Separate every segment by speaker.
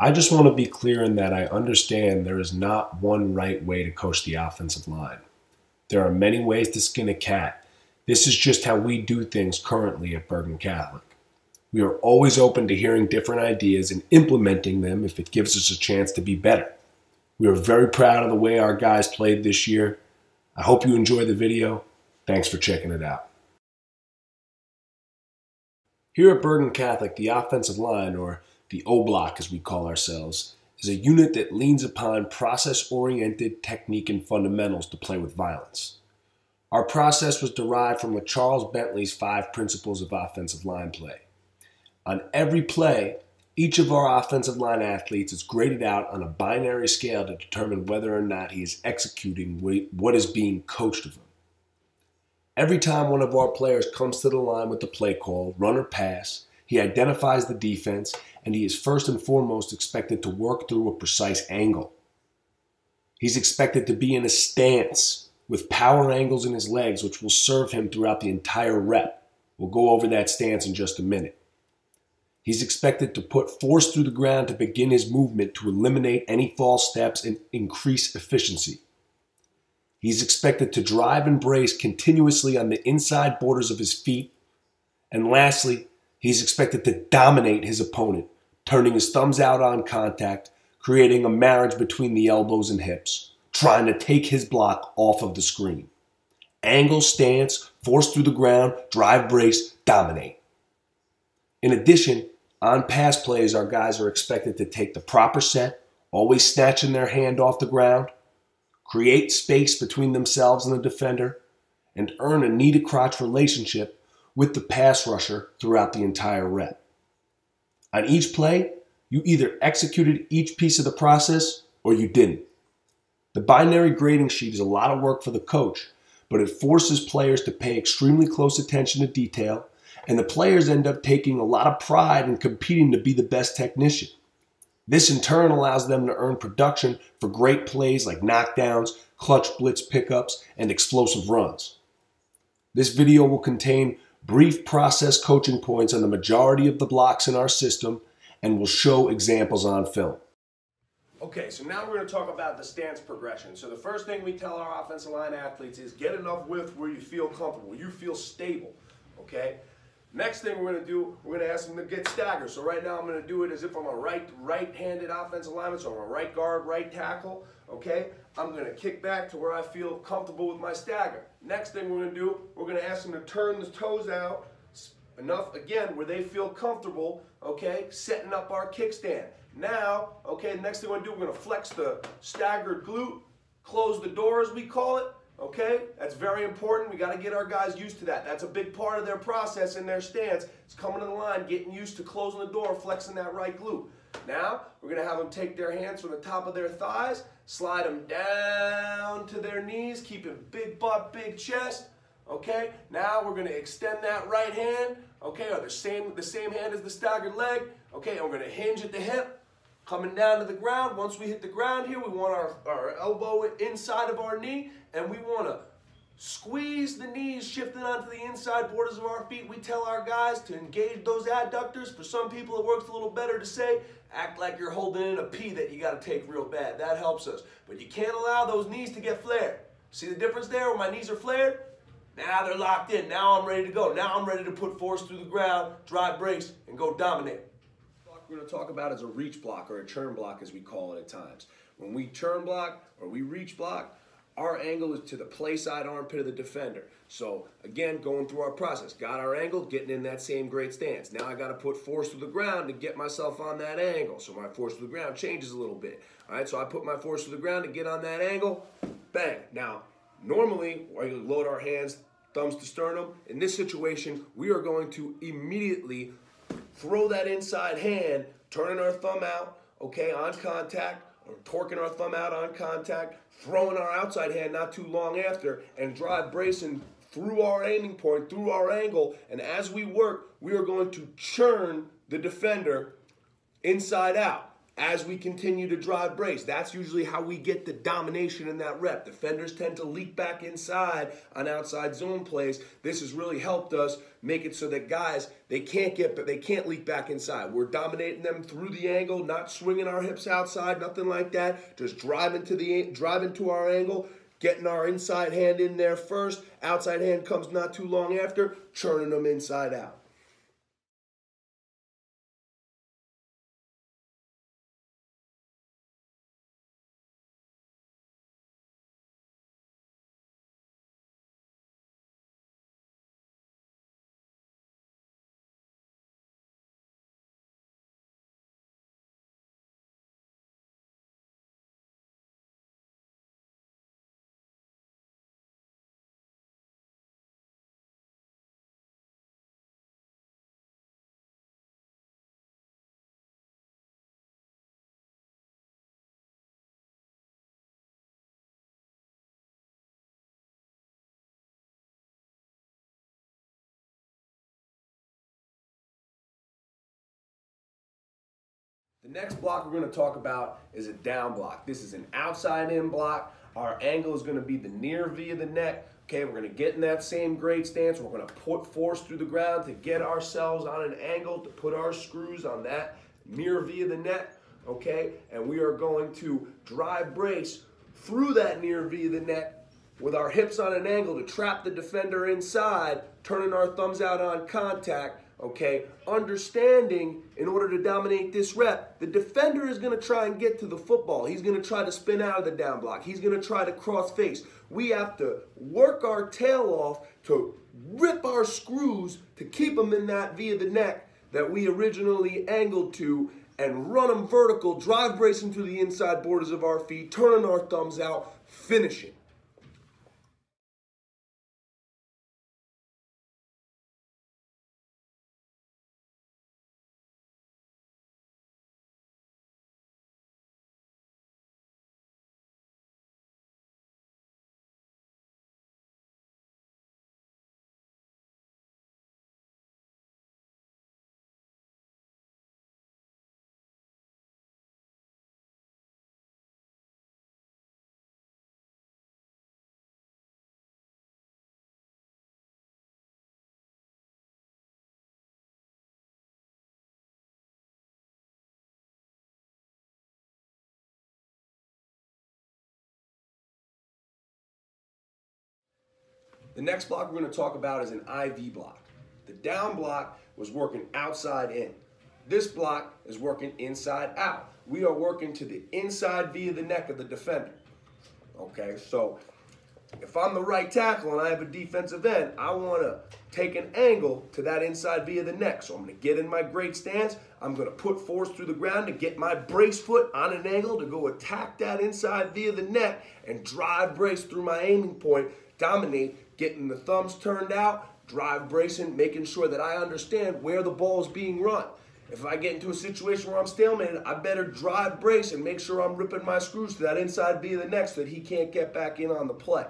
Speaker 1: I just want to be clear in that I understand there is not one right way to coach the offensive line. There are many ways to skin a cat. This is just how we do things currently at Bergen Catholic. We are always open to hearing different ideas and implementing them if it gives us a chance to be better. We are very proud of the way our guys played this year. I hope you enjoyed the video. Thanks for checking it out. Here at Bergen Catholic, the offensive line, or the O-Block as we call ourselves, is a unit that leans upon process-oriented technique and fundamentals to play with violence. Our process was derived from Charles Bentley's 5 principles of offensive line play. On every play, each of our offensive line athletes is graded out on a binary scale to determine whether or not he is executing what is being coached of him. Every time one of our players comes to the line with the play call, run or pass, he identifies the defense, and he is first and foremost expected to work through a precise angle. He's expected to be in a stance with power angles in his legs, which will serve him throughout the entire rep. We'll go over that stance in just a minute. He's expected to put force through the ground to begin his movement to eliminate any false steps and increase efficiency. He's expected to drive and brace continuously on the inside borders of his feet. And lastly, he's expected to dominate his opponent, turning his thumbs out on contact, creating a marriage between the elbows and hips, trying to take his block off of the screen. Angle, stance, force through the ground, drive, brace, dominate. In addition, on pass plays, our guys are expected to take the proper set, always snatching their hand off the ground, create space between themselves and the defender, and earn a knee-to-crotch relationship with the pass rusher throughout the entire rep. On each play, you either executed each piece of the process or you didn't. The binary grading sheet is a lot of work for the coach, but it forces players to pay extremely close attention to detail, and the players end up taking a lot of pride in competing to be the best technician. This in turn allows them to earn production for great plays like knockdowns, clutch blitz pickups, and explosive runs. This video will contain brief process coaching points on the majority of the blocks in our system and will show examples on film. Okay, so now we're going to talk about the stance progression. So the first thing we tell our offensive line athletes is get enough width where you feel comfortable, you feel stable, okay? Next thing we're going to do, we're going to ask them to get staggered. So right now I'm going to do it as if I'm a right-handed offensive lineman, so I'm a right guard, right tackle, okay? I'm going to kick back to where I feel comfortable with my stagger. Next thing we're going to do, we're going to ask them to turn the toes out enough, again, where they feel comfortable, okay, setting up our kickstand. Now, okay, the next thing we're going to do, we're going to flex the staggered glute, close the door as we call it. Okay, that's very important. We got to get our guys used to that. That's a big part of their process and their stance. It's coming to the line, getting used to closing the door, flexing that right glute. Now, we're going to have them take their hands from the top of their thighs, slide them down to their knees, keeping big butt, big chest. Okay, now we're going to extend that right hand, okay, or the same hand as the staggered leg. Okay, and we're going to hinge at the hip. Coming down to the ground. Once we hit the ground here, we want our elbow inside of our knee, and we want to squeeze the knees, shifting onto the inside borders of our feet. We tell our guys to engage those adductors. For some people, it works a little better to say, act like you're holding in a pee that you got to take real bad. That helps us. But you can't allow those knees to get flared. See the difference there where my knees are flared? Now they're locked in. Now I'm ready to go. Now I'm ready to put force through the ground, drive, brace, and go dominate. We're going to talk about as a reach block or a churn block as we call it at times. When we churn block or we reach block, our angle is to the play side armpit of the defender. So again, going through our process, got our angle, getting in that same great stance. Now I got to put force through the ground to get myself on that angle. So my force through the ground changes a little bit. All right, so I put my force through the ground to get on that angle, bang. Now, normally, we load our hands, thumbs to sternum. In this situation, we are going to immediately throw that inside hand, turning our thumb out, okay, on contact, or torquing our thumb out on contact, throwing our outside hand not too long after, and drive bracing through our aiming point, through our angle, and as we work, we are going to churn the defender inside out. as we continue to drive brace. That's usually how we get the domination in that rep. Defenders tend to leak back inside on outside zone plays. This has really helped us make it so that guys, they can't leak back inside. We're dominating them through the angle, not swinging our hips outside, nothing like that. Just driving to our angle, getting our inside hand in there first. Outside hand comes not too long after, churning them inside out. The next block we're going to talk about is a down block. This is an outside in block. Our angle is going to be the near V of the neck. Okay, we're going to get in that same great stance. We're going to put force through the ground to get ourselves on an angle, to put our screws on that near V of the neck. Okay, and we are going to drive brace through that near V of the neck with our hips on an angle to trap the defender inside, turning our thumbs out on contact. Okay, understanding in order to dominate this rep, the defender is going to try and get to the football. He's going to try to spin out of the down block. He's going to try to cross face. We have to work our tail off to rip our screws to keep them in that V of the neck that we originally angled to, and run them vertical, drive bracing through the inside borders of our feet, turning our thumbs out, finishing. The next block we're going to talk about is an IV block. The down block was working outside in. This block is working inside out. We are working to the inside V of the neck of the defender. Okay, so if I'm the right tackle and I have a defensive end, I want to take an angle to that inside V of the neck. So I'm going to get in my great stance. I'm going to put force through the ground to get my brace foot on an angle to go attack that inside V of the neck and drive brace through my aiming point, dominate, getting the thumbs turned out, drive bracing, making sure that I understand where the ball is being run. If I get into a situation where I'm stalemated, I better drive brace and make sure I'm ripping my screws to that inside V of the neck so that he can't get back in on the play.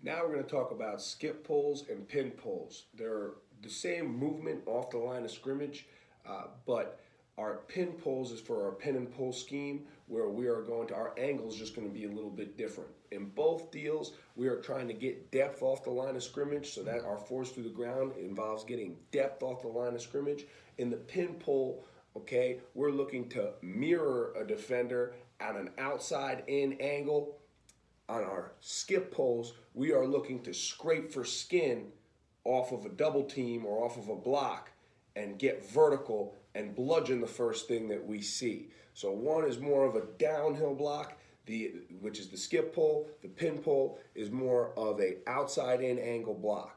Speaker 1: Now we're going to talk about skip pulls and pin pulls. They're the same movement off the line of scrimmage, but our pin pulls is for our pin and pull scheme, where we are going to, our angle is just going to be a little bit different. In both deals, we are trying to get depth off the line of scrimmage, so that our force through the ground involves getting depth off the line of scrimmage. In the pin pull, okay, we're looking to mirror a defender at an outside in angle. On our skip pulls, we are looking to scrape for skin off of a double team or off of a block and get vertical and bludgeon the first thing that we see. So one is more of a downhill block, which is the skip pull. The pin pull is more of a outside in angle block.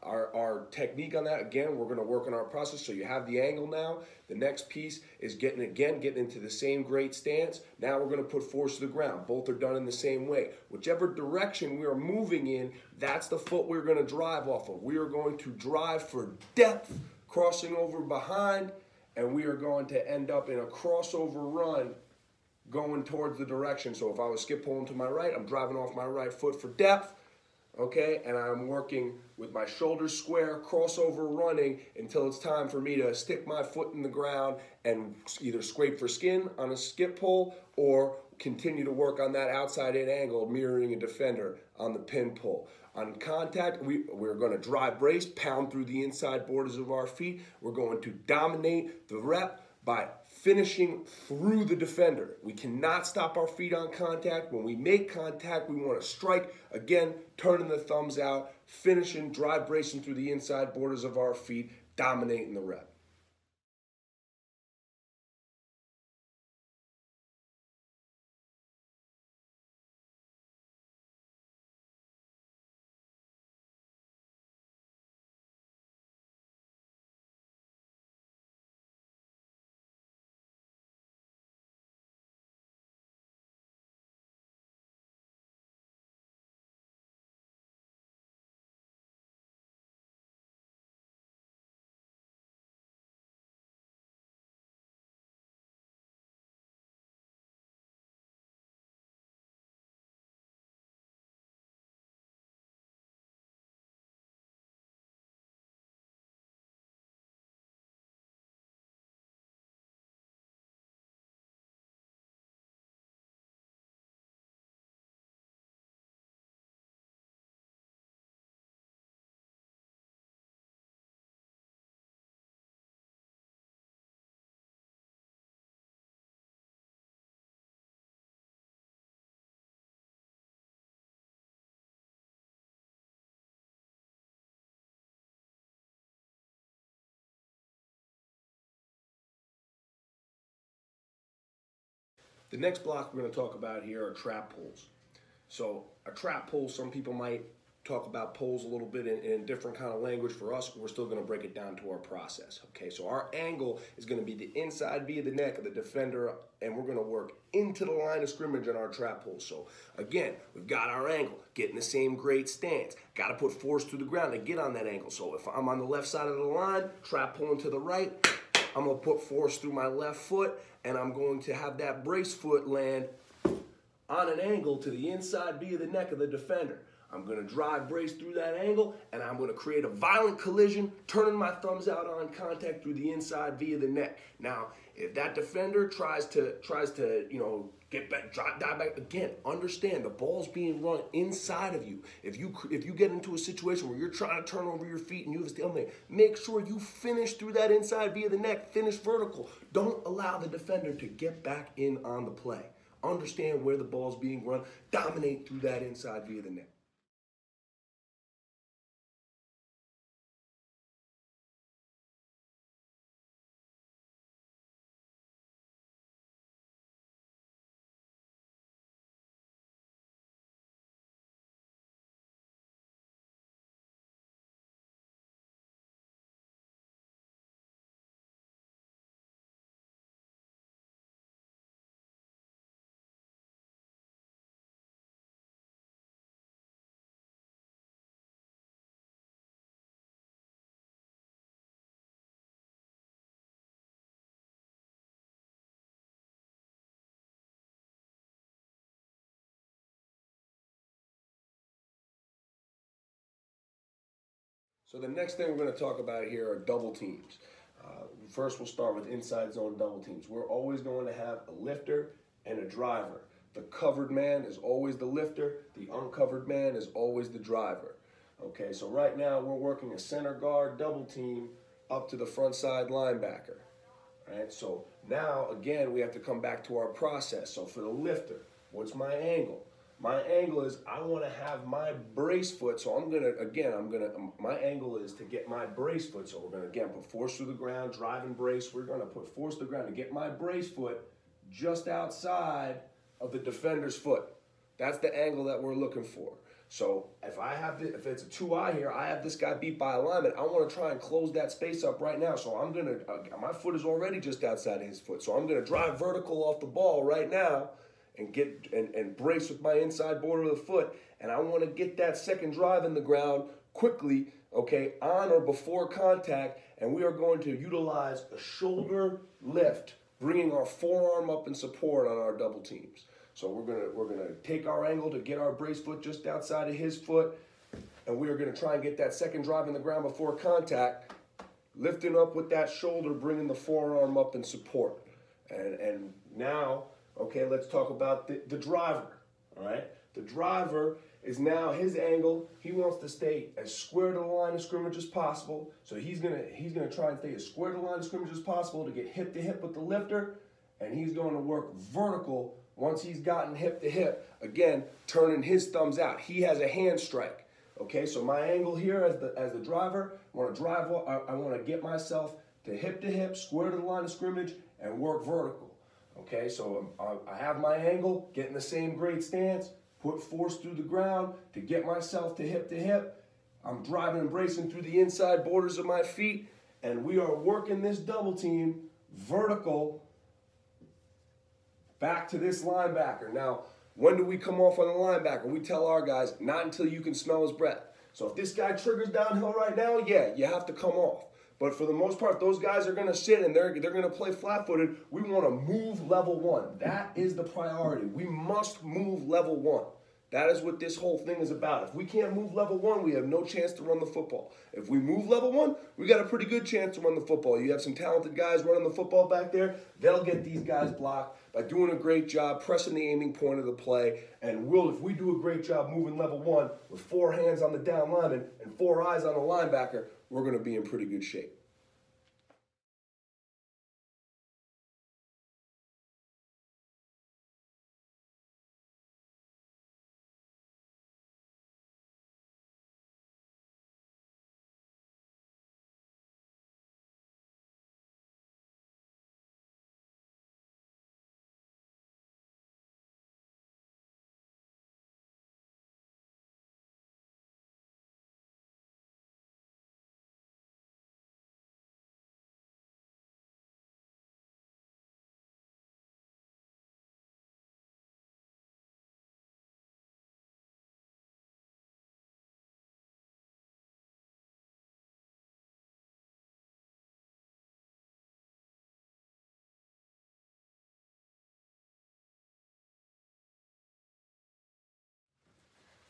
Speaker 1: Our technique on that, again, we're going to work on our process. So you have the angle now. The next piece is getting into the same great stance. Now we're going to put force to the ground. Both are done in the same way. Whichever direction we are moving in, that's the foot we're going to drive off of. We are going to drive for depth, crossing over behind, and we are going to end up in a crossover run going towards the direction. So if I was skip pulling to my right, I'm driving off my right foot for depth. Okay, and I'm working with my shoulders square, crossover running until it's time for me to stick my foot in the ground and either scrape for skin on a skip pull or continue to work on that outside in angle, mirroring a defender on the pin pull. On contact, we're going to drive brace, pound through the inside borders of our feet. We're going to dominate the rep by finishing through the defender. We cannot stop our feet on contact. When we make contact, we want to strike. Again, turning the thumbs out, finishing, drive bracing through the inside borders of our feet, dominating the rep. The next block we're going to talk about here are trap pulls. So a trap pull, some people might talk about pulls a little bit in different kind of language. For us, we're still going to break it down to our process. Okay, so our angle is going to be the inside V of the neck of the defender, and we're going to work into the line of scrimmage on our trap pull. So again, we've got our angle, getting the same great stance. Got to put force to the ground to get on that angle. So if I'm on the left side of the line, trap pulling to the right, I'm going to put force through my left foot, and I'm going to have that brace foot land on an angle to the inside V of the neck of the defender. I'm going to drive brace through that angle, and I'm going to create a violent collision, turning my thumbs out on contact through the inside V of the neck. Now, if that defender tries to get back, dive back again, understand the ball's being run inside of you. If you get into a situation where you're trying to turn over your feet and you have a stalemate, make sure you finish through that inside V of the neck, finish vertical. Don't allow the defender to get back in on the play. Understand where the ball's being run, dominate through that inside V of the neck. So the next thing we're going to talk about here are double teams. First, we'll start with inside zone double teams. We're always going to have a lifter and a driver. The covered man is always the lifter. The uncovered man is always the driver. Okay, so right now we're working a center guard double team up to the front side linebacker. All right, so now again we have to come back to our process. So for the lifter, what's my angle? my angle is I want to have my brace foot. So my angle is to get my brace foot. So we're going to, again, put force through the ground, drive and brace. We're going to put force through the ground to get my brace foot just outside of the defender's foot. That's the angle that we're looking for. So if it's a 2-eye here, I have this guy beat by alignment. I want to try and close that space up right now. So I'm going to, my foot is already just outside his foot. So I'm going to drive vertical off the ball right now and get and brace with my inside border of the foot. And I want to get that second drive in the ground quickly, okay, on or before contact. And we are going to utilize a shoulder lift, bringing our forearm up in support on our double teams. So we're gonna take our angle to get our brace foot just outside of his foot, and we are gonna try and get that second drive in the ground before contact, lifting up with that shoulder, bringing the forearm up in support. And now, okay, let's talk about the driver. All right, the driver is now his angle. He wants to stay as square to the line of scrimmage as possible. So he's gonna try and stay as square to the line of scrimmage as possible to get hip to hip with the lifter, and he's going to work vertical. Once he's gotten hip to hip, again, turning his thumbs out. He has a hand strike. Okay, so my angle here as the driver, I want to get myself to hip, square to the line of scrimmage, and work vertical. Okay, so I have my angle, get in the same great stance, put force through the ground to get myself to hip. I'm driving and bracing through the inside borders of my feet, and we are working this double team vertical back to this linebacker. Now, when do we come off on the linebacker? We tell our guys, not until you can smell his breath. So if this guy triggers downhill right now, yeah, you have to come off. But for the most part, those guys are going to sit and they're going to play flat-footed. We want to move level one. That is the priority. We must move level one. That is what this whole thing is about. If we can't move level one, we have no chance to run the football. If we move level one, we got a pretty good chance to run the football. You have some talented guys running the football back there. They'll get these guys blocked by doing a great job, pressing the aiming point of the play. And if we do a great job moving level one with 4 hands on the down lineman and 4 eyes on the linebacker, we're going to be in pretty good shape.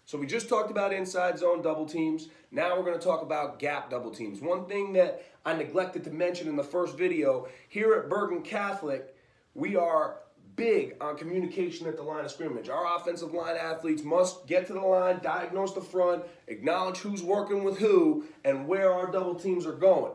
Speaker 1: So we just talked about inside zone double teams. Now we're going to talk about gap double teams. One thing that I neglected to mention in the first video, here at Bergen Catholic, we are big on communication at the line of scrimmage. Our offensive line athletes must get to the line, diagnose the front, acknowledge who's working with who, and where our double teams are going.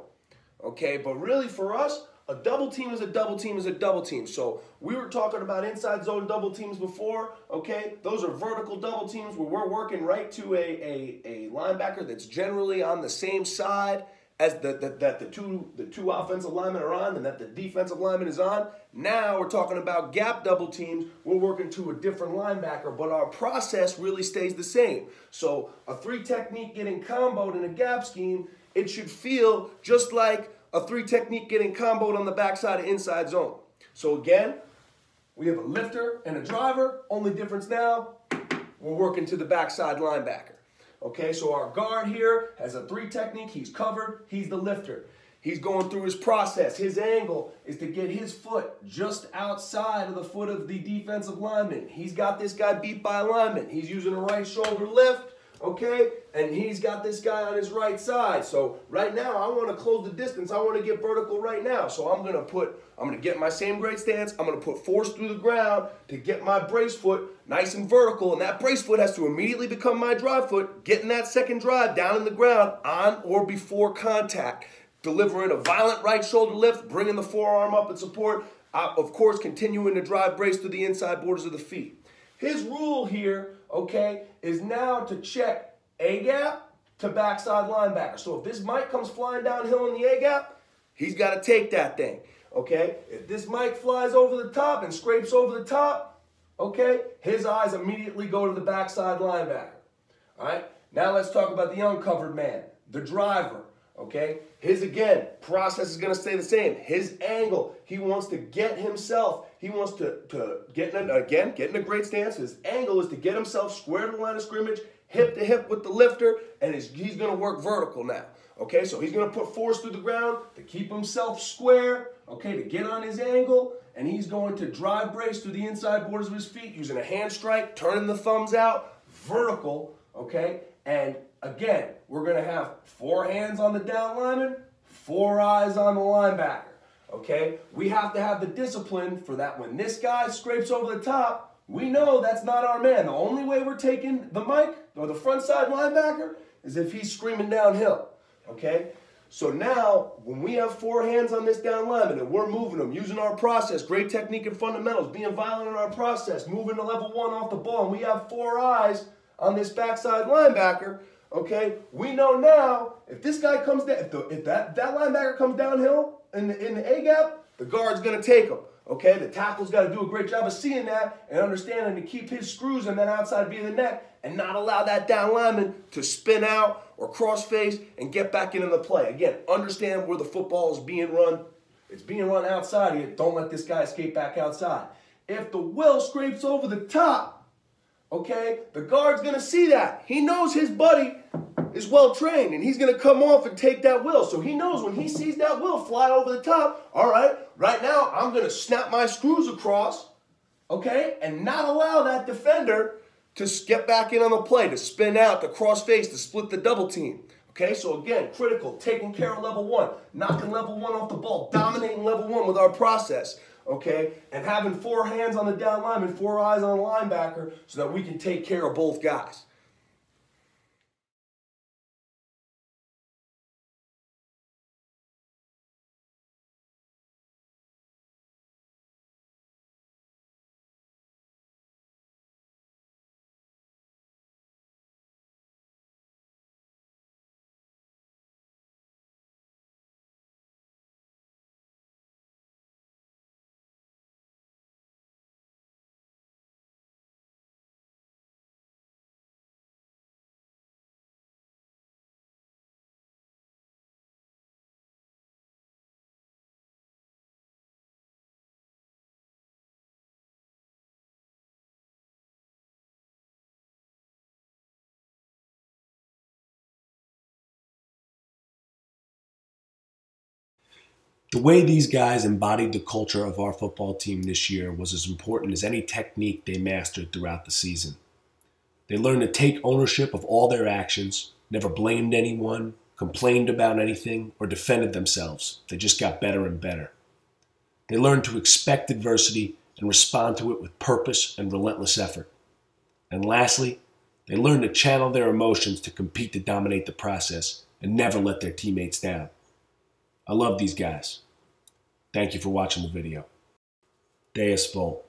Speaker 1: Okay, but really for us, a double team is a double team is a double team. So we were talking about inside zone double teams before, okay? Those are vertical double teams where we're working right to a linebacker that's generally on the same side as the two offensive linemen are on and that the defensive lineman is on. Now we're talking about gap double teams. We're working to a different linebacker, but our process really stays the same. So a 3 technique getting comboed in a gap scheme, it should feel just like a 3 technique getting comboed on the backside of inside zone. So again, we have a lifter and a driver. Only difference now, we're working to the backside linebacker. Okay, so our guard here has a 3 technique. He's covered. He's the lifter. He's going through his process. His angle is to get his foot just outside of the foot of the defensive lineman. He's got this guy beat by a lineman. He's using a right shoulder lift. Okay, and he's got this guy on his right side. So right now, I want to close the distance. I want to get vertical right now. So I'm going to get my same great stance. I'm going to put force through the ground to get my brace foot nice and vertical. And that brace foot has to immediately become my drive foot, getting that second drive down in the ground on or before contact, delivering a violent right shoulder lift, bringing the forearm up in support, of course, continuing to drive brace through the inside borders of the feet. His rule here, okay, is now to check A-gap to backside linebacker. So if this Mike comes flying downhill in the A-gap, he's got to take that thing, okay? If this Mike flies over the top and scrapes over the top, okay, his eyes immediately go to the backside linebacker, all right? Now let's talk about the uncovered man, the driver, okay? His, again, process is going to stay the same. His angle, he wants to get himself, he wants to get in a great stance. His angle is to get himself square to the line of scrimmage, hip to hip with the lifter, and he's going to work vertical now. Okay, so he's going to put force through the ground to keep himself square, okay, to get on his angle, and he's going to drive brace through the inside borders of his feet using a hand strike, turning the thumbs out, vertical, okay, and again, we're going to have 4 hands on the down lineman, 4 eyes on the linebacker, okay? We have to have the discipline for that. When this guy scrapes over the top, we know that's not our man. The only way we're taking the Mike or the front side linebacker is if he's screaming downhill, okay? So now, when we have 4 hands on this down lineman and we're moving them, using our process, great technique and fundamentals, being violent in our process, moving to level 1 off the ball, and we have 4 eyes on this backside linebacker, okay, we know now if this guy comes down, if that linebacker comes downhill in the A-gap, the guard's going to take him. Okay, the tackle's got to do a great job of seeing that and understanding to keep his screws on that outside V of the neck and not allow that down lineman to spin out or cross face and get back into the play. Again, understand where the football is being run. It's being run outside here. Don't let this guy escape back outside. If the will scrapes over the top, okay, the guard's going to see that. He knows his buddy is well trained and he's going to come off and take that will. So he knows when he sees that will fly over the top, all right, right now I'm going to snap my screws across, okay, and not allow that defender to get back in on the play, to spin out, to cross face, to split the double team. Okay, so again, critical, taking care of level 1, knocking level 1 off the ball, dominating level 1 with our process. Okay, and having 4 hands on the down lineman, 4 eyes on the linebacker so that we can take care of both guys.
Speaker 2: The way these guys embodied the culture of our football team this year was as important as any technique they mastered throughout the season. They learned to take ownership of all their actions, never blamed anyone, complained about anything, or defended themselves. They just got better and better. They learned to expect adversity and respond to it with purpose and relentless effort. And lastly, they learned to channel their emotions to compete to dominate the process and never let their teammates down. I love these guys. Thank you for watching the video. Deus Vol.